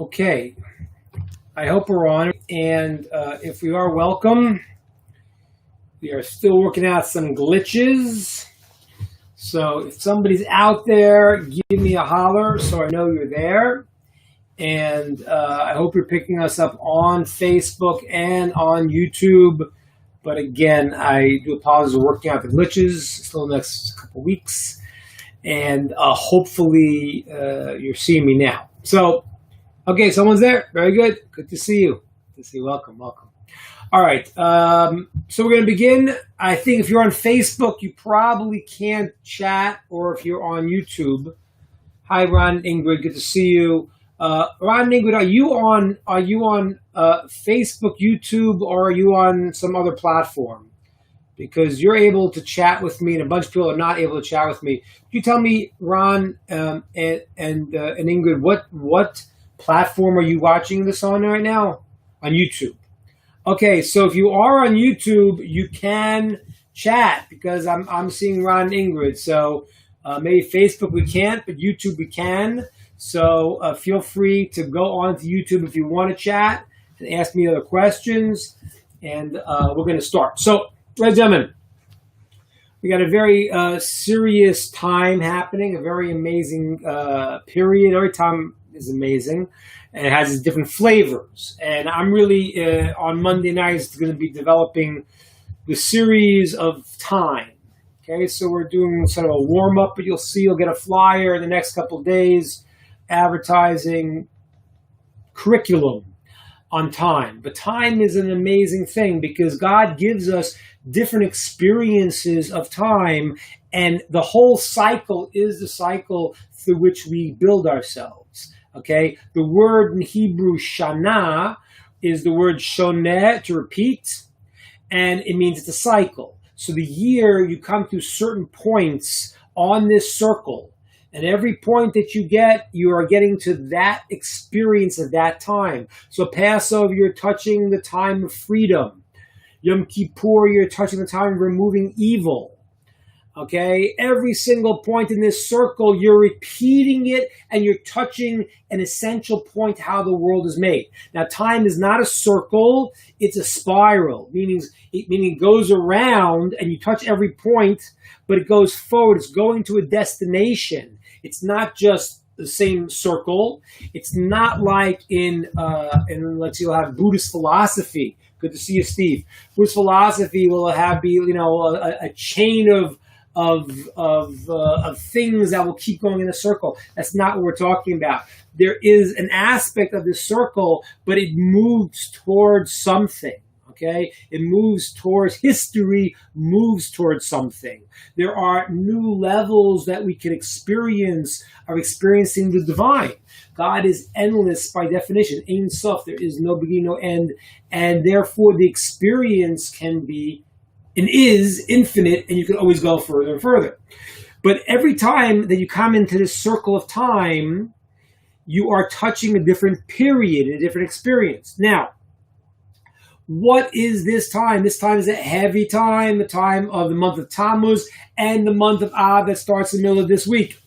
Okay, I hope we're on. And if we are, welcome. We are still working out some glitches. So if somebody's out there, give me a holler so I know you're there. And I hope you're picking us up on Facebook and on YouTube. But again, I do apologize for working out the glitches. Still the next couple weeks. And hopefully you're seeing me now. So, okay, someone's there. Very good. Good to see you. Good to see you. Welcome. All right. So we're going to begin. I think if you're on Facebook, you probably can't chat, or if you're on YouTube. Hi, Ron and Ingrid. Good to see you. Ron and Ingrid, are you on Facebook, YouTube, or are you on some other platform? Because you're able to chat with me, and a bunch of people are not able to chat with me. Can you tell me, Ron and Ingrid, what platform are you watching this on right now? On YouTube. Okay, so if you are on YouTube, you can chat because I'm seeing Ron and Ingrid. So maybe Facebook we can't, but YouTube we can. So feel free to go on to YouTube if you want to chat and ask me other questions. And we're going to start. So, ladies and gentlemen, we got a very serious time happening, a very amazing period. Every time is amazing, and it has its different flavors. And I'm really, on Monday nights, going to be developing the series of time. Okay, so we're doing sort of a warm-up, but you'll get a flyer in the next couple of days advertising curriculum on time. But time is an amazing thing because God gives us different experiences of time, and the whole cycle is the cycle through which we build ourselves. Okay, the word in Hebrew shana is the word shoneh, to repeat, and it means it's a cycle. So the year, you come to certain points on this circle, and every point that you get, you are getting to that experience of that time. So Passover, you're touching the time of freedom. Yom Kippur, you're touching the time of removing evil. Okay, every single point in this circle, you're repeating it and you're touching an essential point how the world is made. Now, time is not a circle, it's a spiral, meaning it goes around and you touch every point, but it goes forward. It's going to a destination. It's not just the same circle. It's not like in let's see, you'll have Buddhist philosophy. Good to see you, Steve. Buddhist philosophy will have a chain of things that will keep going in a circle. That's not what we're talking about. There is an aspect of the circle, but it moves towards something. Okay, it moves towards history, moves towards something. There are new levels that we can experience of experiencing the divine. God is endless by definition. Ein Sof, there is no beginning, no end, and therefore the experience can be and is infinite, and you can always go further and further. But every time that you come into this circle of time, you are touching a different period, a different experience. Now, what is this time? This time is a heavy time, the time of the month of Tammuz and the month of Av that starts in the middle of this week.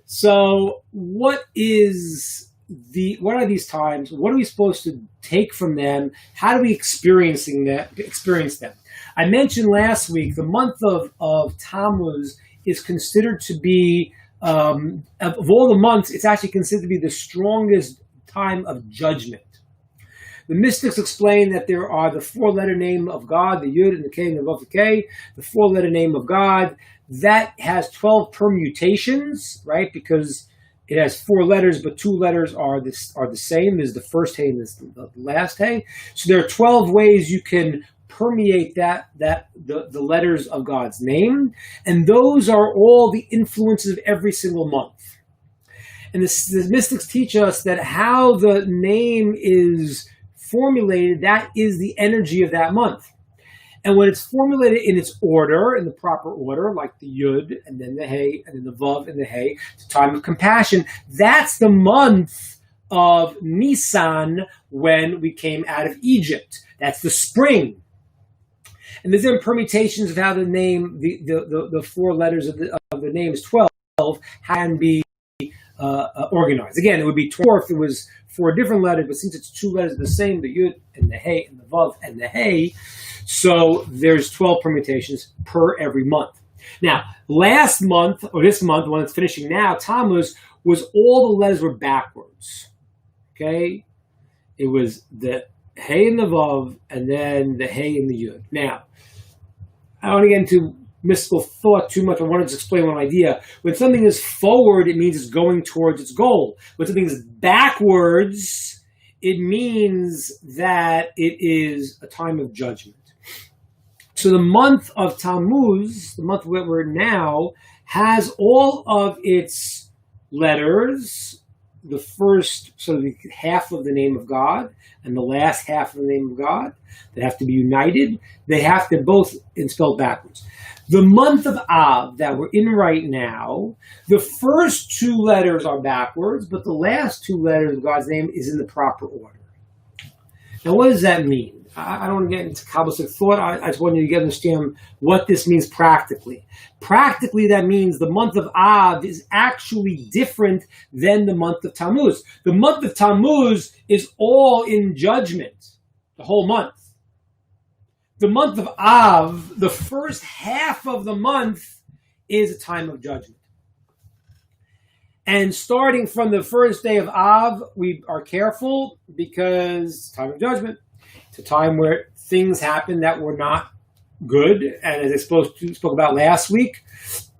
So what are these times? What are we supposed to take from them? How do we experience them? I mentioned last week the month of Tammuz is considered to be, of all the months, it's actually considered to be the strongest time of judgment. The mystics explain that there are the four-letter name of God, the Yud and the K and the Vav, the K, the four-letter name of God. That has 12 permutations, right? Because it has four letters, but two letters are the same. There's the first Hey and the last Hey. So there are 12 ways you can permeate the letters of God's name. And those are all the influences of every single month. And the mystics teach us that how the name is formulated, that is the energy of that month. And when it's formulated in its order, in the proper order, like the Yud, and then the Hey, and then the Vav, and the Hey, it's a time of compassion, that's the month of Nisan when we came out of Egypt. That's the spring. And there's different permutations of how the name, the four letters of the name is 12, can be organized. Again, it would be 24 if it was 4 different letters, but since it's 2 letters the same, the Yud and the Hey and the Vav and the Hey, so there's 12 permutations per every month. Now, last month, or this month, when it's finishing now, Tammuz, was all the letters were backwards. Okay? It was the Hey and the Vav, and then the Hey and the Yud. Now, I don't want to get into mystical thought too much. I wanted to explain one idea. When something is forward, it means it's going towards its goal. When something is backwards, it means that it is a time of judgment. So the month of Tammuz, the month where we're now, has all of its letters, the first sort of half of the name of God and the last half of the name of God. They have to be united. They have to both be spelled backwards. The month of Av that we're in right now, the first 2 letters are backwards, but the last 2 letters of God's name is in the proper order. Now, what does that mean? I don't want to get into Kabbalistic thought. I just want you to understand what this means practically. Practically, that means the month of Av is actually different than the month of Tammuz. The month of Tammuz is all in judgment, the whole month. The month of Av, the first half of the month, is a time of judgment. And starting from the first day of Av, we are careful because it's time of judgment. It's a time where things happen that were not good. And as I spoke about last week,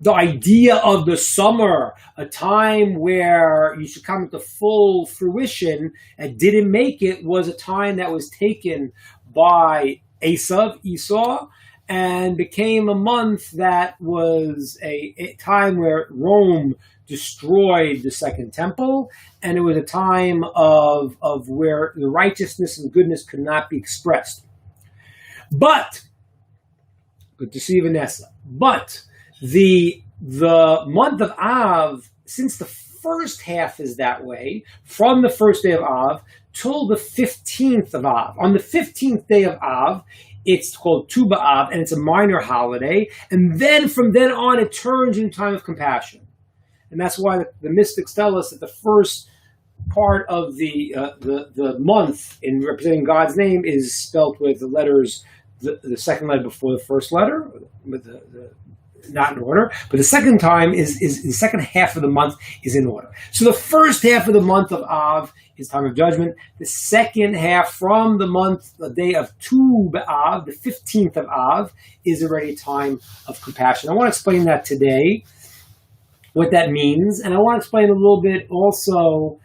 the idea of the summer, a time where you should come to full fruition and didn't make it, was a time that was taken by Esau, and became a month that was a time where Rome destroyed the Second Temple, and it was a time of where the righteousness and goodness could not be expressed. But, good to see Vanessa, but the month of Av, since the first half is that way, from the first day of Av till the 15th of Av. On the 15th day of Av, it's called Tu B'Av, and it's a minor holiday, and then from then on it turns into time of compassion. And that's why the mystics tell us that the first part of the month in representing God's name is spelt with the letters, the second letter before the first letter, with not in order, but the second time is the second half of the month is in order. So the first half of the month of Av is time of judgment. The second half from the day of Tu B'Av, the 15th of Av, is already a time of compassion. I want to explain that today, what that means, and I want to explain a little bit also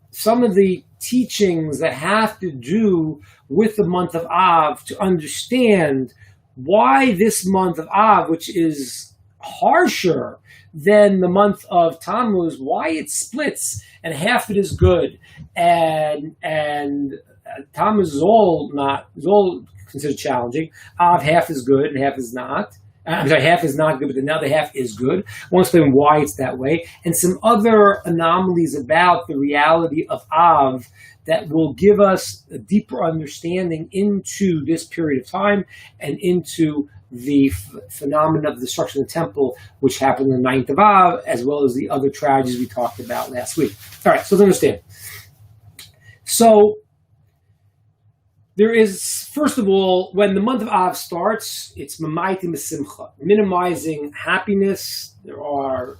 some of the teachings that have to do with the month of Av to understand why this month of Av, which is harsher than the month of Tammuz, why it splits and half it is good, and Tammuz is all considered challenging. Av, half is good and half is not. I'm sorry, half is not good, but the other half is good. I want to explain why it's that way, and some other anomalies about the reality of Av that will give us a deeper understanding into this period of time and into the phenomenon of the destruction of the temple, which happened on the 9th of Av, as well as the other tragedies we talked about last week. All right, so let's understand. So there is, first of all, when the month of Av starts, it's Mamaytim Simcha, minimizing happiness. There are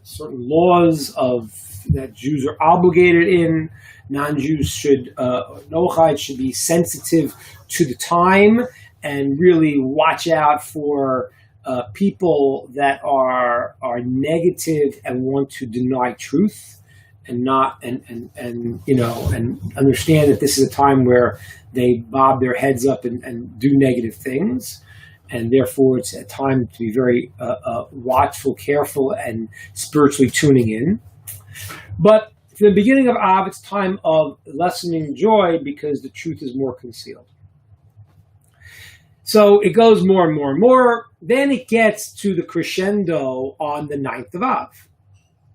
certain laws that Jews are obligated in. Non-Jews Noachide should be sensitive to the time and really watch out for people that are negative and want to deny truth, and not and understand that this is a time where they bob their heads up and do negative things, and therefore it's a time to be very watchful, careful, and spiritually tuning in. But for the beginning of Av, it's time of lessening joy because the truth is more concealed. So it goes more and more and more. Then it gets to the crescendo on the 9th of Av.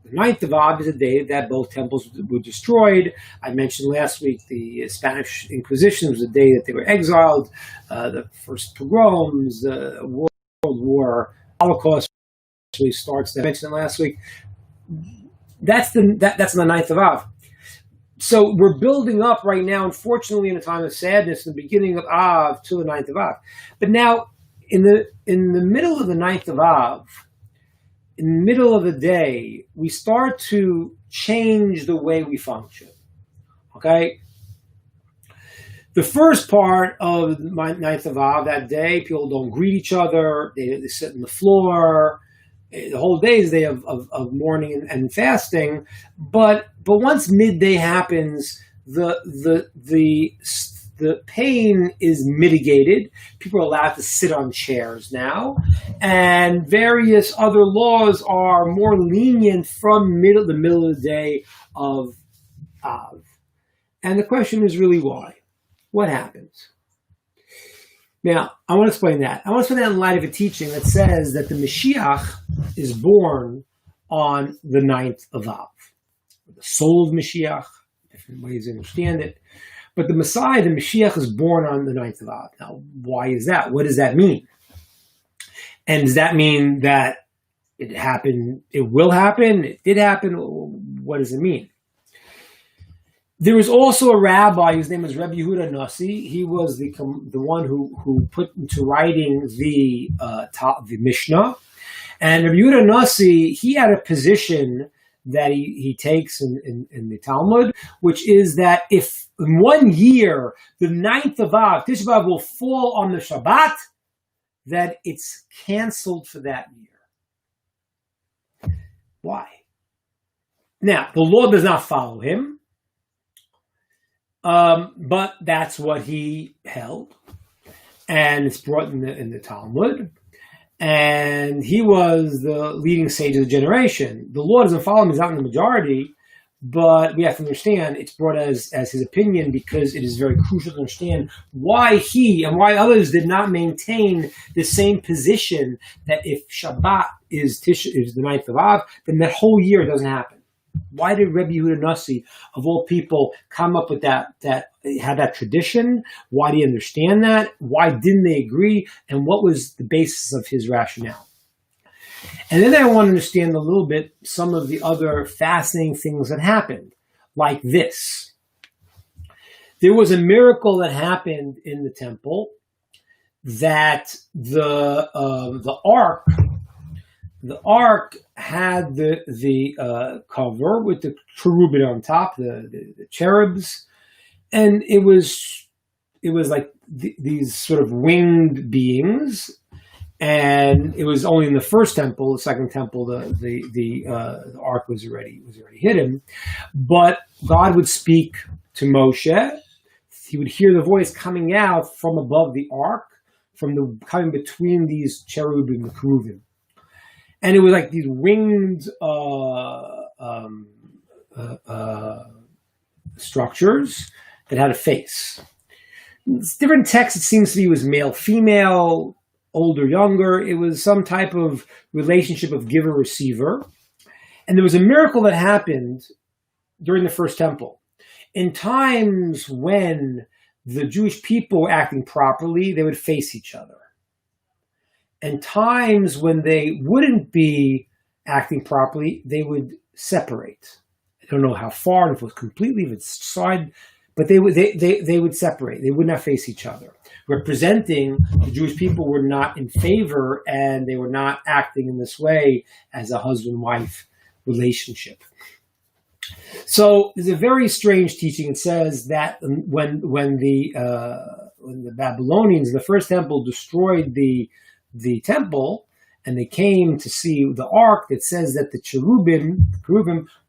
The 9th of Av is a day that both temples were destroyed. I mentioned last week the Spanish Inquisition was the day that they were exiled. The first pogroms, the World War, Holocaust actually starts. I mentioned it last week. That's that's the ninth of Av. So we're building up right now, unfortunately, in a time of sadness, in the beginning of Av to the ninth of Av. But now, in the middle of the ninth of Av, in the middle of the day, we start to change the way we function. Okay? The first part of the ninth of Av, that day, people don't greet each other, they sit on the floor. The whole day is a day of mourning and fasting. But once midday happens, the pain is mitigated. People are allowed to sit on chairs now, and various other laws are more lenient from the middle of the day of Av. And the question is really why? What happens? Now, I want to explain that. I want to explain that in light of a teaching that says that the Mashiach is born on the ninth of Av. The soul of Mashiach, different ways to understand it. But the Messiah, the Mashiach, is born on the ninth of Av. Now, why is that? What does that mean? And does that mean that it happened, it will happen, it did happen? What does it mean? There was also a rabbi whose name was Rabbi Yehuda Nasi. He was the one who put into writing the Mishnah. And Rabbi Yehuda Nasi, he had a position that he takes in the Talmud, which is that if in 1 year the ninth of Av, Tisha B'Av, will fall on the Shabbat, that it's canceled for that year. Why? Now, the law does not follow him. But that's what he held, and it's brought in the Talmud, and he was the leading sage of the generation. The law doesn't follow him; he's not in the majority, but we have to understand it's brought as his opinion because it is very crucial to understand why he and why others did not maintain the same position that if Shabbat is the ninth of Av, then that whole year doesn't happen. Why did Rabbi Yehuda Nasi, of all people, come up with that had that tradition? Why do you understand that? Why didn't they agree? And what was the basis of his rationale? And then I want to understand a little bit some of the other fascinating things that happened, like this. There was a miracle that happened in the temple that the ark had the cover with the cherubim on top, the cherubs, and it was like these sort of winged beings. And it was only in the first temple, the second temple, the ark was already hidden. But God would speak to Moshe. He would hear the voice coming out from above the ark, coming between these cherubim, the cherubim. And it was like these winged structures that had a face. It's different texts, it seems to be, was male, female, older, younger. It was some type of relationship of giver-receiver. And there was a miracle that happened during the first temple. In times when the Jewish people were acting properly, they would face each other. And times when they wouldn't be acting properly, they would separate. I don't know how far, and if it was completely, if it's side, but they would separate. They would not face each other, representing the Jewish people were not in favor, and they were not acting in this way as a husband-wife relationship. So there's a very strange teaching. It says that when the Babylonians in the first temple destroyed the temple, and they came to see the ark, that says that the cherubim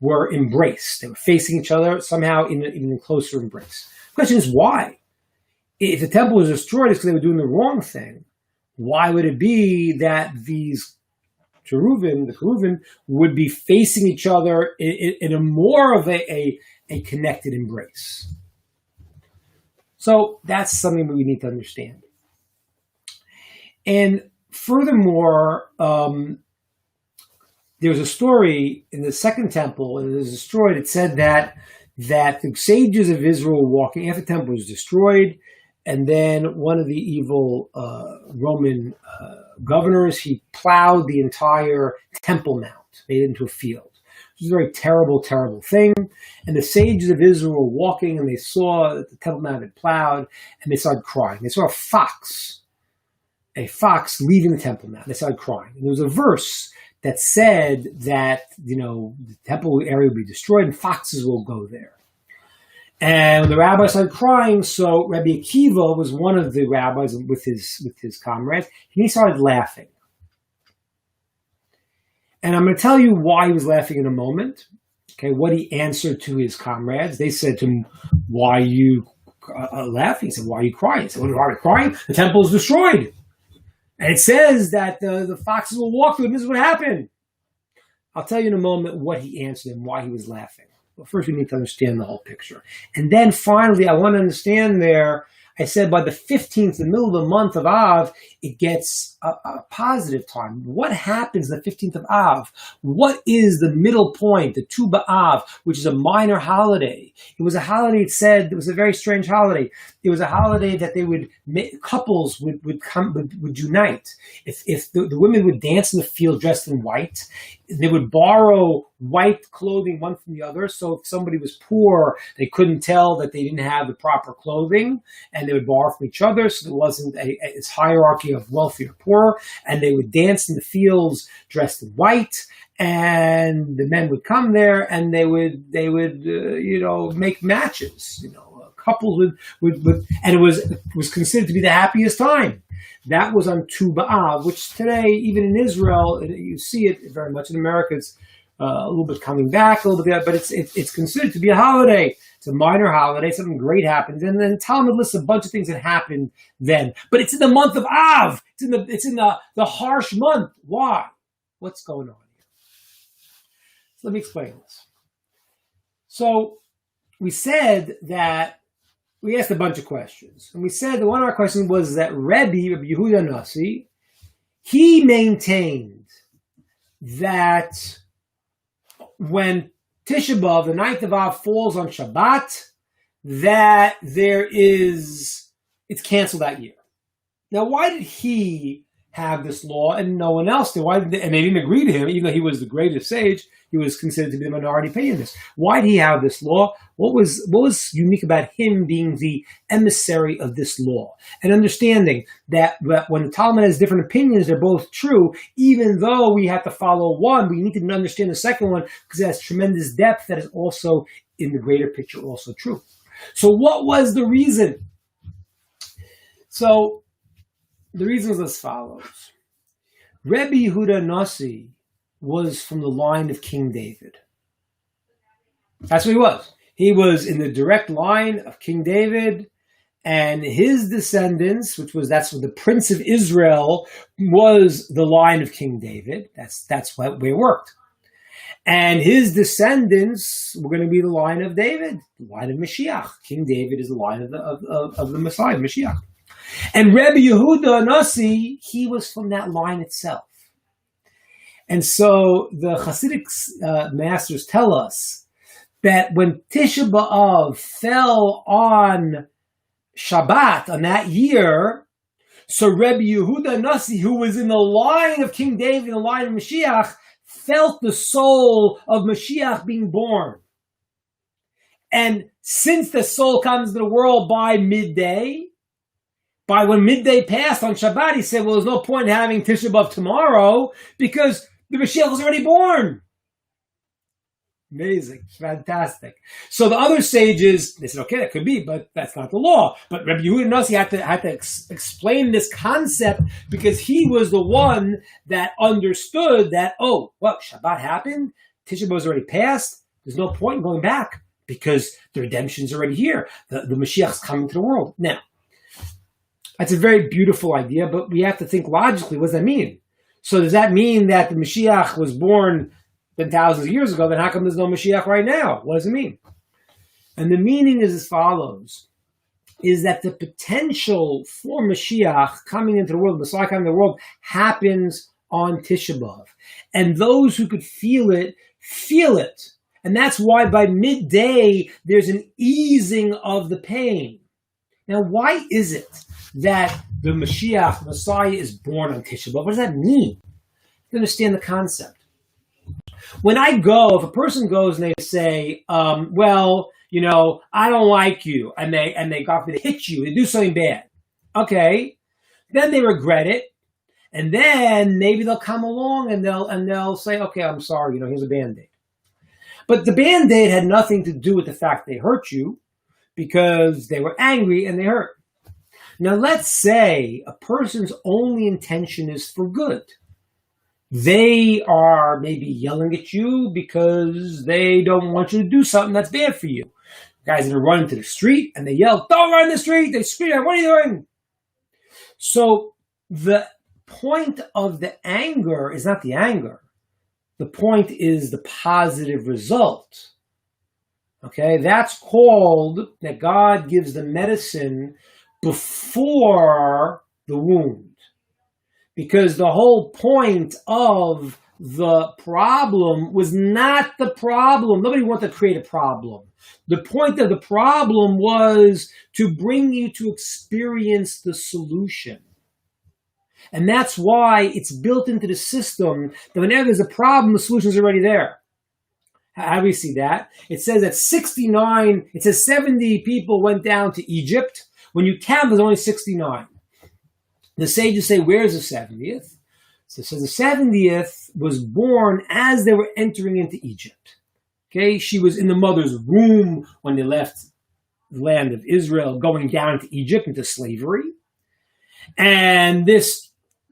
were embraced. They were facing each other somehow in a closer embrace. The question is why? If the temple was destroyed, it's because they were doing the wrong thing. Why would it be that these the cherubim, would be facing each other in a more of a connected embrace? So that's something that we need to understand. And furthermore, there was a story in the second temple, and it was destroyed. It said that the sages of Israel were walking after the temple was destroyed, and then one of the evil Roman governors, he plowed the entire Temple Mount, made it into a field. was a very terrible, terrible thing. And the sages of Israel were walking, and they saw that the Temple Mount had plowed, and they started crying. They saw a fox leaving the Temple Mount. They started crying. And there was a verse that said that, the temple area would be destroyed and foxes will go there. And when the rabbi started crying, so Rabbi Akiva was one of the rabbis with his comrades, and he started laughing. And I'm going to tell you why he was laughing in a moment. Okay, what he answered to his comrades. They said to him, "Why are you laughing?" He said, "Why are you crying?" He said, "Why are you crying? The temple is destroyed. And it says that the foxes will walk through it, and this is what happened." I'll tell you in a moment what he answered and why he was laughing. Well, first we need to understand the whole picture. And then finally, I want to understand I said by the 15th, the middle of the month of Av, it gets a positive time. What happens the 15th of Av? What is the middle point, the Tu B'Av, which is a minor holiday? It was a holiday, it was a very strange holiday. It was a holiday that couples would unite. If the women would dance in the field dressed in white, they would borrow white clothing one from the other. So if somebody was poor, they couldn't tell that they didn't have the proper clothing, and they would borrow from each other. So there wasn't this hierarchy of wealthy or poor, and they would dance in the fields dressed in white. And the men would come there, and they would make matches. Couples would, and it was considered to be the happiest time. That was on Tu B'Av, which today, even in Israel, you see it very much. In America, it's a little bit coming back, a little bit, but it's considered to be a holiday. It's a minor holiday. Something great happens, and then Talmud lists a bunch of things that happened then. But it's in the month of Av. It's in the harsh month. Why? What's going on here? So let me explain this. So we said that we asked a bunch of questions, and we said that one of our questions was that Rabbi Yehuda Nasi, he maintained that when Tisha B'Av, the 9th of Av, falls on Shabbat, that it's canceled that year. Now, why did he have this law and no one else did? And they didn't agree to him, even though he was the greatest sage. He was considered to be the minority opinion in this. Why did he have this law? What was unique about him being the emissary of this law? And understanding that when the Talmud has different opinions, they're both true. Even though we have to follow one, we need to understand the second one because it has tremendous depth that is also in the greater picture also true. So what was the reason? So the reason was as follows. Rabbi Yehuda Nasi was from the line of King David. That's what he was. He was in the direct line of King David, and his descendants, that's what the Prince of Israel was the line of King David. That's what way it worked. And his descendants were going to be the line of David, the line of Mashiach. King David is the line of the Messiah, Mashiach. And Rabbi Yehuda Nasi, he was from that line itself. And so the Hasidic masters tell us that when Tisha B'Av fell on Shabbat on that year, so Rabbi Yehuda Nasi, who was in the line of King David, the line of Mashiach, felt the soul of Mashiach being born. And since the soul comes into the world by midday, by when midday passed on Shabbat, he said, well, there's no point in having Tisha B'Av tomorrow because the Mashiach was already born. Amazing. Fantastic. So the other sages, they said, okay, that could be, but that's not the law. But Rabbi Yehuda Nasi had to explain this concept because he was the one that understood that, Shabbat happened, Tisha B'Av was already passed, there's no point in going back because the redemption's already here. The Mashiach's coming to the world. Now, that's a very beautiful idea, but we have to think logically, what does that mean? So does that mean that the Mashiach was born thousands of years ago? Then how come there's no Mashiach right now? What does it mean? And the meaning is as follows, is that the potential for Mashiach coming into the world, Messiah coming into the world, happens on Tisha B'Av. And those who could feel it. And that's why by midday, there's an easing of the pain. Now, why is it that the Mashiach, the Messiah, is born on Tisha B'Av? What does that mean? You understand the concept. When I go, if a person goes and they say, well, I don't like you, and they God forbid, they hit you, they do something bad. Okay, then they regret it, and then maybe they'll come along and they'll say, okay, I'm sorry, here's a Band-Aid. But the Band-Aid had nothing to do with the fact they hurt you, because they were angry and they hurt. Now, let's say a person's only intention is for good. They are maybe yelling at you because they don't want you to do something that's bad for you. Guys that are running to the street and they yell, don't run in the street. They scream, what are you doing? So the point of the anger is not the anger. The point is the positive result. Okay, that's called that God gives the medicine before the wound. Because the whole point of the problem was not the problem. Nobody wanted to create a problem. The point of the problem was to bring you to experience the solution. And that's why it's built into the system that whenever there's a problem, the solution is already there. How do we see that? It says that 70 people went down to Egypt. When you count, there's only 69. The sages say, where's the 70th? So it says the 70th was born as they were entering into Egypt. Okay, she was in the mother's womb when they left the land of Israel, going down to Egypt into slavery. And this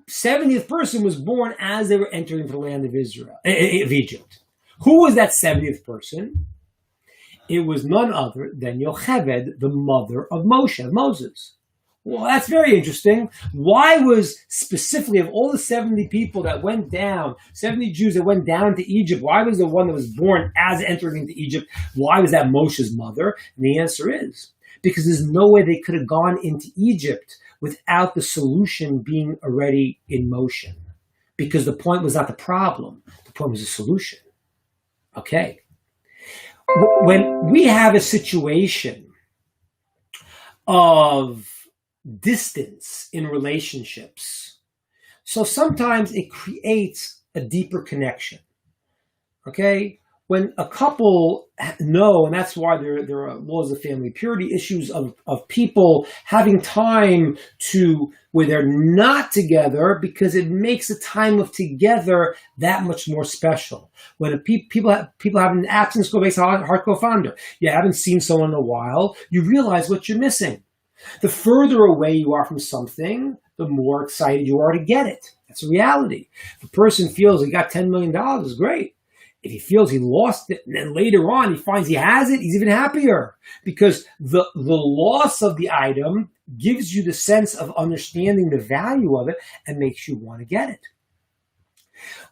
70th person was born as they were entering the land of Egypt. Who was that 70th person? It was none other than Yocheved, the mother of Moses. Well, that's very interesting. Why was specifically, of all the 70 people that went down, 70 Jews that went down to Egypt, why was the one that was born as entering into Egypt, why was that Moshe's mother? And the answer is, because there's no way they could have gone into Egypt without the solution being already in motion. Because the point was not the problem, the point was the solution. Okay. When we have a situation of distance in relationships, so sometimes it creates a deeper connection. Okay? When a couple know, and that's why there are laws of family purity, issues of people having time where they're not together, because it makes the time of together that much more special. When people have an absence go makes a heart go fonder. You haven't seen someone in a while, you realize what you're missing. The further away you are from something, the more excited you are to get it. That's a reality. If a person feels he got $10 million, it's great. If he feels he lost it, and then later on he finds he has it, he's even happier. Because the loss of the item gives you the sense of understanding the value of it and makes you want to get it.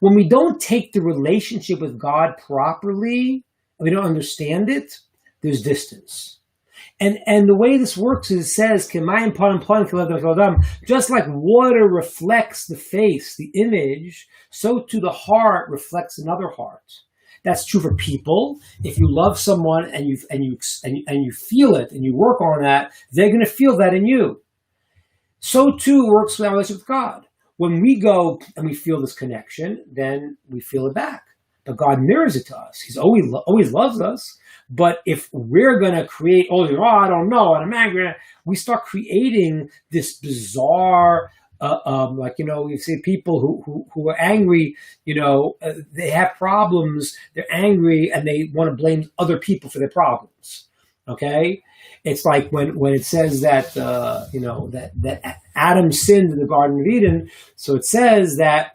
When we don't take the relationship with God properly, and we don't understand it, there's distance. And the way this works is it says, just like water reflects the face, the image, so too the heart reflects another heart. That's true for people. If you love someone and you feel it and you work on that, they're going to feel that in you. So too works with our relationship with God. When we go and we feel this connection, then we feel it back. But God mirrors it to us. He's always loves us. But if we're going to create, I don't know, and I'm angry, we start creating this bizarre, we see people who are angry, they have problems, they're angry, and they want to blame other people for their problems. Okay? It's like when it says that, that Adam sinned in the Garden of Eden. So it says that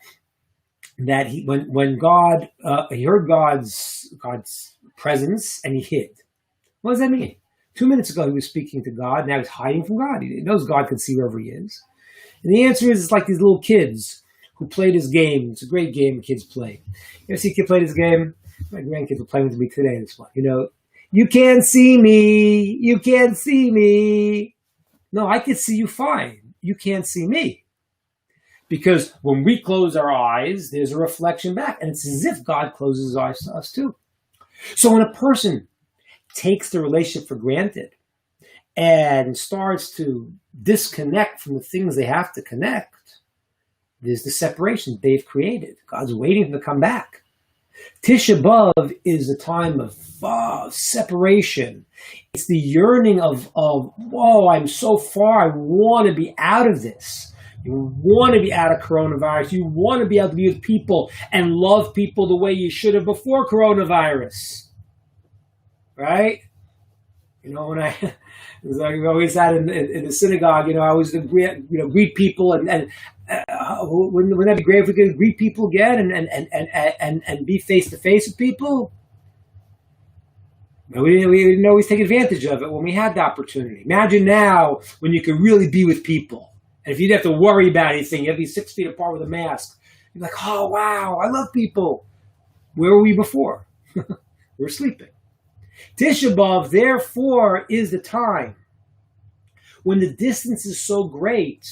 when God, he heard God's presence and he hid. What does that mean? 2 minutes ago he was speaking to God, now he's hiding from God. He knows God can see wherever he is. And the answer is, it's like these little kids who play this game. It's a great game kids play. You ever see a kid play this game? My grandkids were playing with me today. This one. You can't see me. You can't see me. No, I can see you fine. You can't see me. Because when we close our eyes, there's a reflection back. And it's as if God closes his eyes to us too. So when a person takes the relationship for granted and starts to disconnect from the things they have to connect, there's the separation they've created. God's waiting for them to come back. Tisha B'Av is a time of separation. It's the yearning of, whoa, I'm so far. I want to be out of this. You want to be out of coronavirus. You want to be able to be with people and love people the way you should have before coronavirus. Right? When I was like I always had in the synagogue, I always greet people and wouldn't that be great if we could greet people again and be face to face with people? We didn't always take advantage of it when we had the opportunity. Imagine now when you could really be with people, and if you didn't have to worry about anything, you have to be 6 feet apart with a mask. You're like, oh wow, I love people. Where were we before? We're sleeping. Tisha B'Av, therefore, is the time when the distance is so great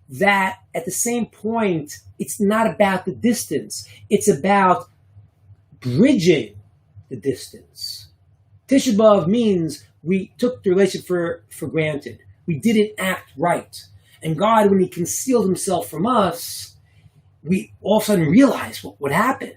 that at the same point, it's not about the distance. It's about bridging the distance. Tisha B'Av means we took the relationship for granted. We didn't act right. And God, when he concealed himself from us, we all of a sudden realized what happened.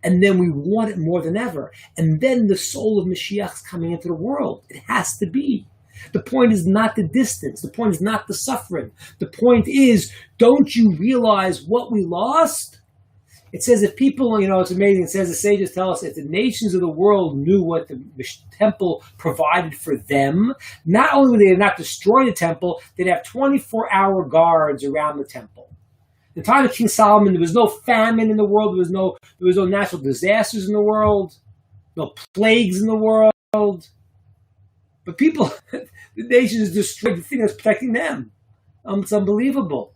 And then we want it more than ever. And then the soul of Mashiach is coming into the world. It has to be. The point is not the distance. The point is not the suffering. The point is, don't you realize what we lost? It says if people, it's amazing. It says the sages tell us if the nations of the world knew what the temple provided for them, not only would they not destroy the temple, they'd have 24-hour guards around the temple. In the time of King Solomon, there was no famine in the world. There was no natural disasters in the world, no plagues in the world. But people, the nation is destroyed. The thing that's protecting them. It's unbelievable.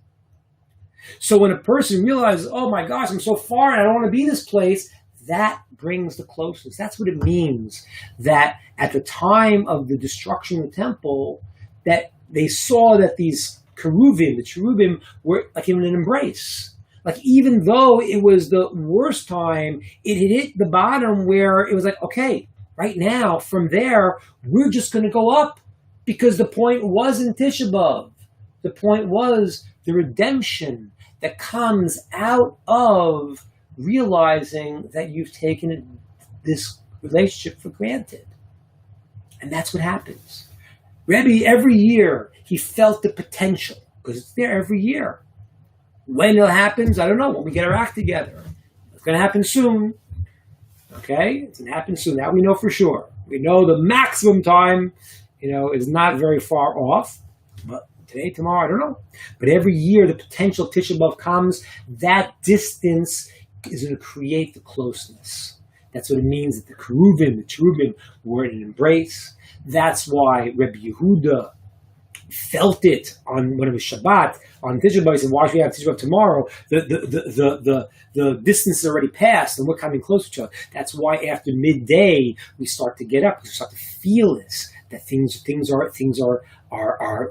So when a person realizes, oh my gosh, I'm so far and I don't want to be in this place, that brings the closeness. That's what it means. That at the time of the destruction of the temple, that they saw that these the cherubim were like in an embrace. Like even though it was the worst time, it had hit the bottom where it was like, okay, right now, from there, we're just going to go up because the point wasn't Tisha B'Av. The point was the redemption that comes out of realizing that you've taken this relationship for granted. And that's what happens. Rebbe, every year, he felt the potential because it's there every year. When it happens, I don't know. When we get our act together. It's going to happen soon. Okay? It's going to happen soon. That we know for sure. We know the maximum time, is not very far off. But today, tomorrow, I don't know. But every year, the potential Tisha B'Av comes. That distance is going to create the closeness. That's what it means that the cherubim were in an embrace. That's why Rebbe Yehuda felt it on when it was Shabbat on Tisha B'Av. He said, "Why should we have Tisha B'Av tomorrow? The distance is already passed, and we're coming close to each other." That's why after midday we start to get up. We start to feel this that things are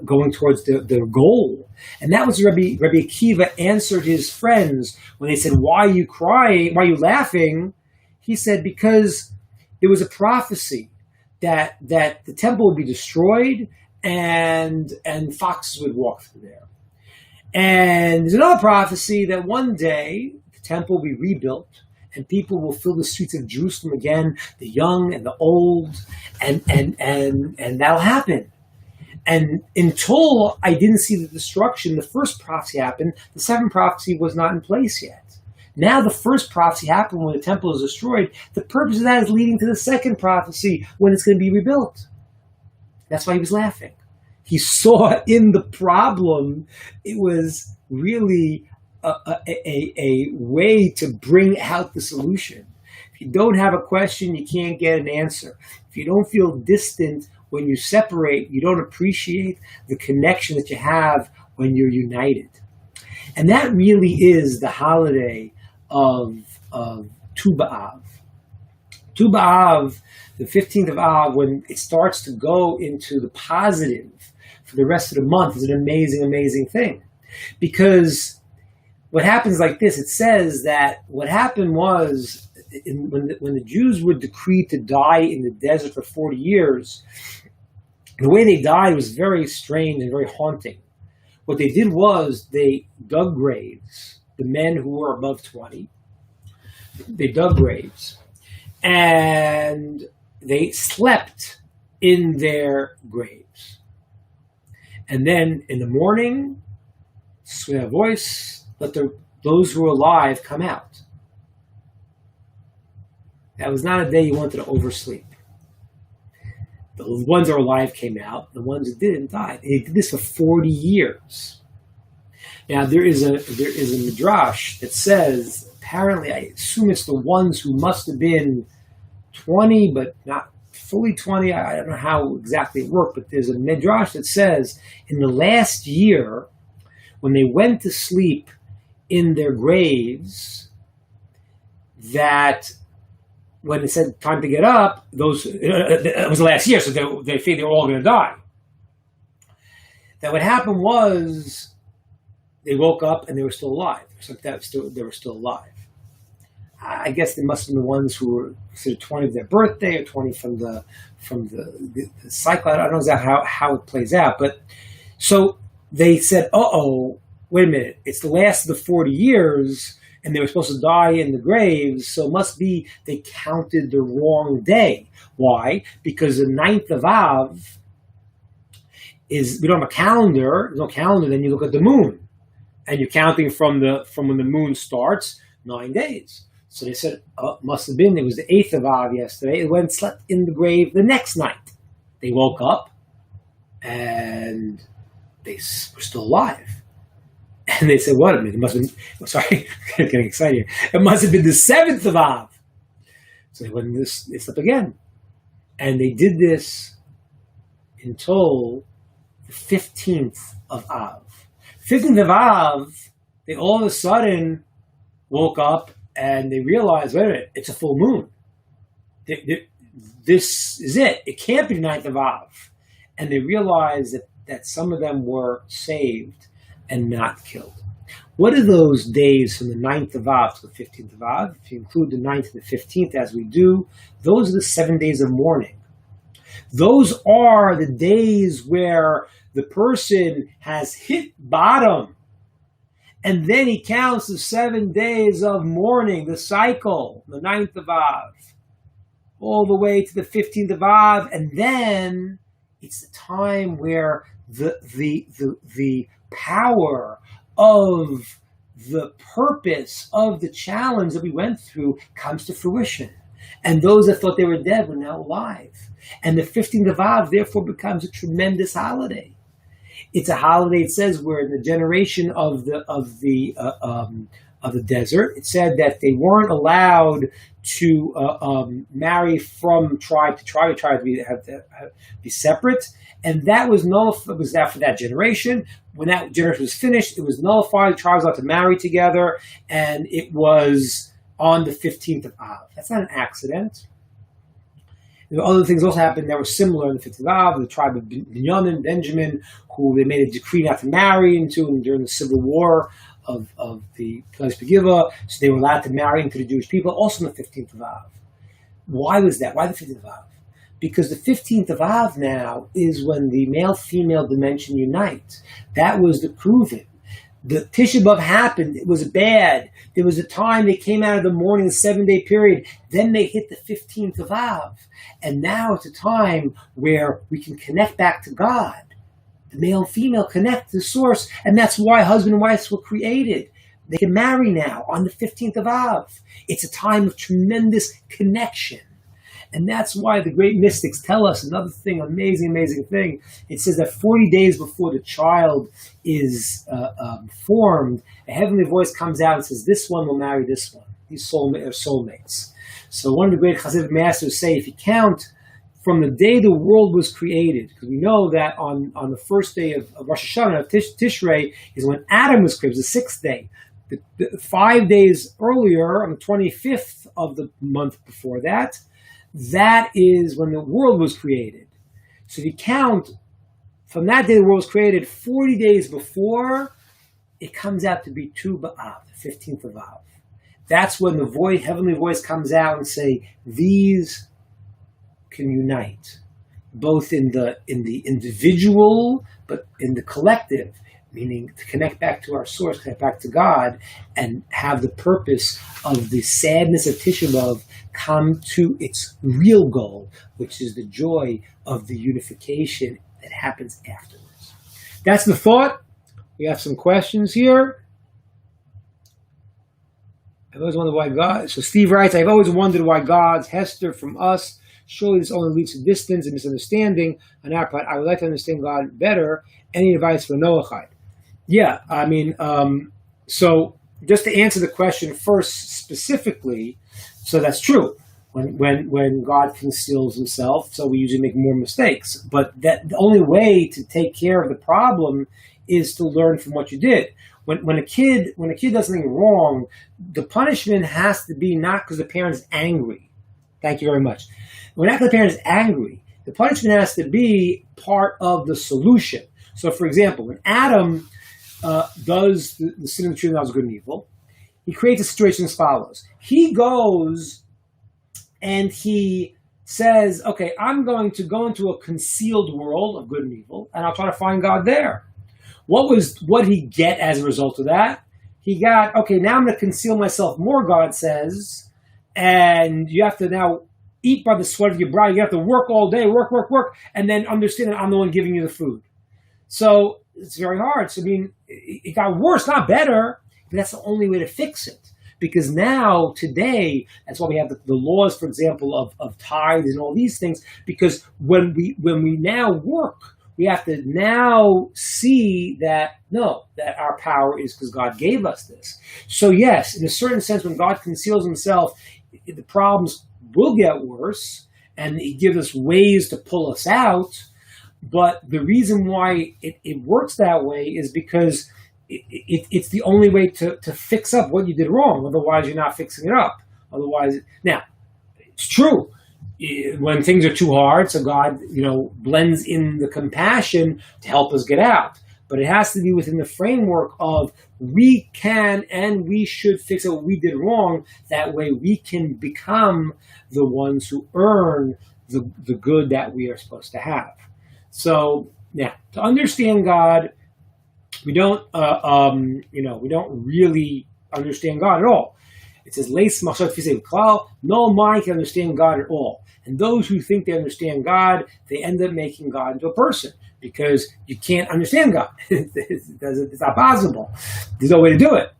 going towards the goal. And that was Rabbi Akiva answered his friends when they said, "Why are you crying? Why are you laughing?" He said, "Because there was a prophecy that the temple would be destroyed and foxes would walk through there. And there's another prophecy that one day the temple will be rebuilt and people will fill the streets of Jerusalem again, the young and the old, and that'll happen. And until I didn't see the destruction, the first prophecy happened, the second prophecy was not in place yet. Now the first prophecy happened when the temple is destroyed. The purpose of that is leading to the second prophecy when it's going to be rebuilt." That's why he was laughing. He saw in the problem, it was really a way to bring out the solution. If you don't have a question, you can't get an answer. If you don't feel distant when you separate, you don't appreciate the connection that you have when you're united. And that really is the holiday of Tu B'Av. Tu B'Av, the 15th of Av, when it starts to go into the positive for the rest of the month, is an amazing, amazing thing. Because what happens like this, it says that what happened was when the Jews were decreed to die in the desert for 40 years, the way they died was very strange and very haunting. What they did was they dug graves, the men who were above 20. they dug graves, and they slept in their graves. And then in the morning, with a voice, let those who are alive come out. That was not a day you wanted to oversleep. The ones that were alive came out. The ones that didn't died. They did this for 40 years. Now there is a midrash that says, apparently, I assume it's the ones who must have been 20, but not fully 20. I don't know how exactly it worked, but there's a midrash that says in the last year, when they went to sleep in their graves, that when it said time to get up, it was the last year, so they figured they were all going to die. That what happened was they woke up and they were still alive. They were still alive. I guess they must have been the ones who were considered 20 of their birthday or 20 from the cycle. I don't know exactly how it plays out, but so they said, wait a minute, it's the last of the 40 years, and they were supposed to die in the graves, so it must be they counted the wrong day. Why? Because the 9th of Av we don't have a calendar. There's no calendar. Then you look at the moon, and you're counting from when the moon starts, 9 days. So they said, must have been, it was the 8th of Av yesterday. It went and slept in the grave the next night. They woke up, and they were still alive. And they said, what? It must have been, sorry, getting excited here. It must have been the 7th of Av. So they slept again. And they did this until the 15th of Av. 15th of Av, they all of a sudden woke up and they realized, wait a minute, it's a full moon. This is it. It can't be the 9th of Av. And they realized that some of them were saved and not killed. What are those days from the 9th of Av to the 15th of Av? If you include the 9th and the 15th as we do, those are the 7 days of mourning. Those are the days where the person has hit bottom, and then he counts the 7 days of mourning, the cycle, the 9th of Av, all the way to the 15th of Av, and then it's the time where the power of the purpose of the challenge that we went through comes to fruition. And those that thought they were dead were now alive. And the 15th of Av, therefore, becomes a tremendous holiday. It's a holiday, it says, where in the generation of the desert, it said that they weren't allowed to marry from tribe to tribe. Tribe to be separate. And that was nullified. It was after that generation. When that generation was finished, it was nullified. The tribes allowed to marry together, and it was on the 15th of Av. That's not an accident. Other things also happened that were similar in the 15th of Av. The tribe of Benjamin, who they made a decree not to marry into during the civil war of the place Begiva, so they were allowed to marry into the Jewish people, also on the 15th of Av. Why was that? Why the 15th of Av? Because the 15th of Av now is when the male-female dimension unite. That was the proving. The Tisha B'Av happened. It was bad. There was a time they came out of the mourning, the 7-day period. Then they hit the 15th of Av. And now it's a time where we can connect back to God. The male and female connect to the source. And that's why husband and wife were created. They can marry now on the 15th of Av. It's a time of tremendous connection. And that's why the great mystics tell us another thing, amazing thing. It says that 40 days before the child is formed, a heavenly voice comes out and says, this one will marry this one. These are soulmates. So one of the great Hasidic masters say, if you count from the day the world was created, because we know that on the first day of Rosh Hashanah, of Tishrei, is when Adam was created, it was the 6th day. The 5 days earlier, on the 25th of the month before that, that is when the world was created. So if you count from that day the world was created, 40 days before, it comes out to be Tu B'Av, the 15th of Av. That's when the heavenly voice comes out and say, these can unite, both in the individual, but in the collective. meaning to connect back to our source, connect back to God, and have the purpose of the sadness of Tisha B'Av come to its real goal, which is the joy of the unification that happens afterwards. That's the thought. We have some questions here. I've always wondered why God. So Steve writes, I've always wondered why God's Hester from us. Surely this only leads to distance and misunderstanding on our part. I would like to understand God better. Any advice for Noachide? Yeah, I mean, so just to answer the question first specifically, so that's true. When God conceals himself, so we usually make more mistakes. But that the only way to take care of the problem is to learn from what you did. When a kid does something wrong, the punishment has to be not because the parent is angry. Thank you very much. When after the parent is angry, the punishment has to be part of the solution. So, for example, when Adam does the sin of the tree of knowledge of good and evil, he creates a situation as follows. He goes and he says, okay, I'm going to go into a concealed world of good and evil, and I'll try to find God there. What did he get as a result of that? He got, okay, now I'm going to conceal myself more, God says, and you have to now eat by the sweat of your brow. You have to work all day, work, and then understand that I'm the one giving you the food. So it's very hard. So, I mean, it got worse, not better, but that's the only way to fix it. Because now, today, that's why we have the laws, for example, of tithes and all these things, because when we now work, we have to now see that our power is because God gave us this. So yes, in a certain sense, when God conceals himself, the problems will get worse, and he gives us ways to pull us out. But the reason why it works that way is because it's the only way to fix up what you did wrong. Otherwise, you're not fixing it up. Otherwise, now, it's true. When things are too hard, so God, blends in the compassion to help us get out. But it has to be within the framework of we can and we should fix what we did wrong. That way we can become the ones who earn the good that we are supposed to have. So, yeah, to understand God, we don't really understand God at all. It says, no mind can understand God at all. And those who think they understand God, they end up making God into a person because you can't understand God. It's not possible. There's no way to do it.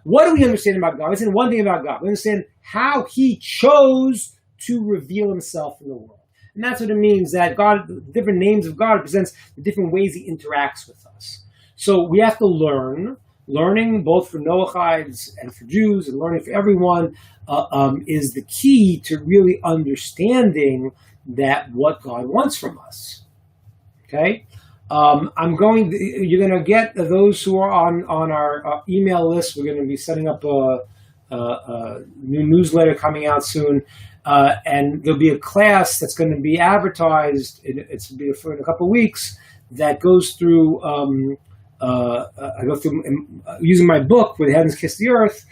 What do we understand about God? We understand one thing about God. We understand how he chose to reveal himself in the world. And that's what it means, that God, the different names of God represents the different ways he interacts with us. So we have to learning both for Noachides and for Jews, and learning for everyone is the key to really understanding that what God wants from us. Okay, you're going to get those who are on our email list. We're going to be setting up a new newsletter coming out soon, and there'll be a class that's going to be advertised. It's going to be for in a couple of weeks that goes through. I go through using my book, Where the Heavens Kiss the Earth.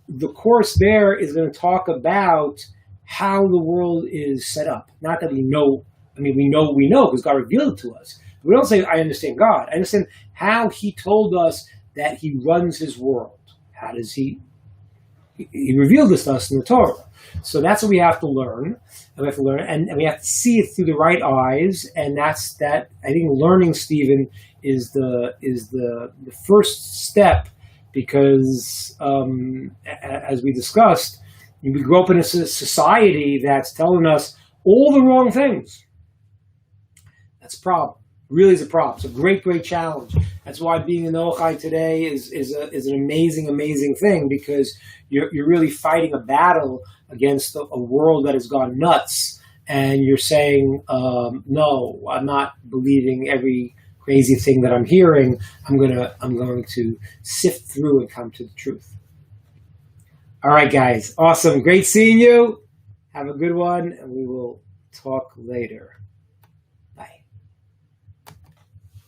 The course there is going to talk about how the world is set up. Not that we know. I mean, we know because God revealed it to us. We don't say, I understand God. I understand how he told us that he runs his world. How does he revealed this to us in the Torah. So that's what we have to learn. And we have to learn, and we have to see it through the right eyes. And that's that. I think learning, Stephen, is the first step, because as we discussed, we grow up in a society that's telling us all the wrong things. That's a problem. Really is a problem. It's a great, great challenge. That's why being a Noachide today is an amazing, amazing thing, because you're really fighting a battle against a world that has gone nuts, and you're saying, no, I'm not believing every crazy thing that I'm hearing. I'm going to sift through and come to the truth. All right, guys. Awesome. Great seeing you. Have a good one, and we will talk later.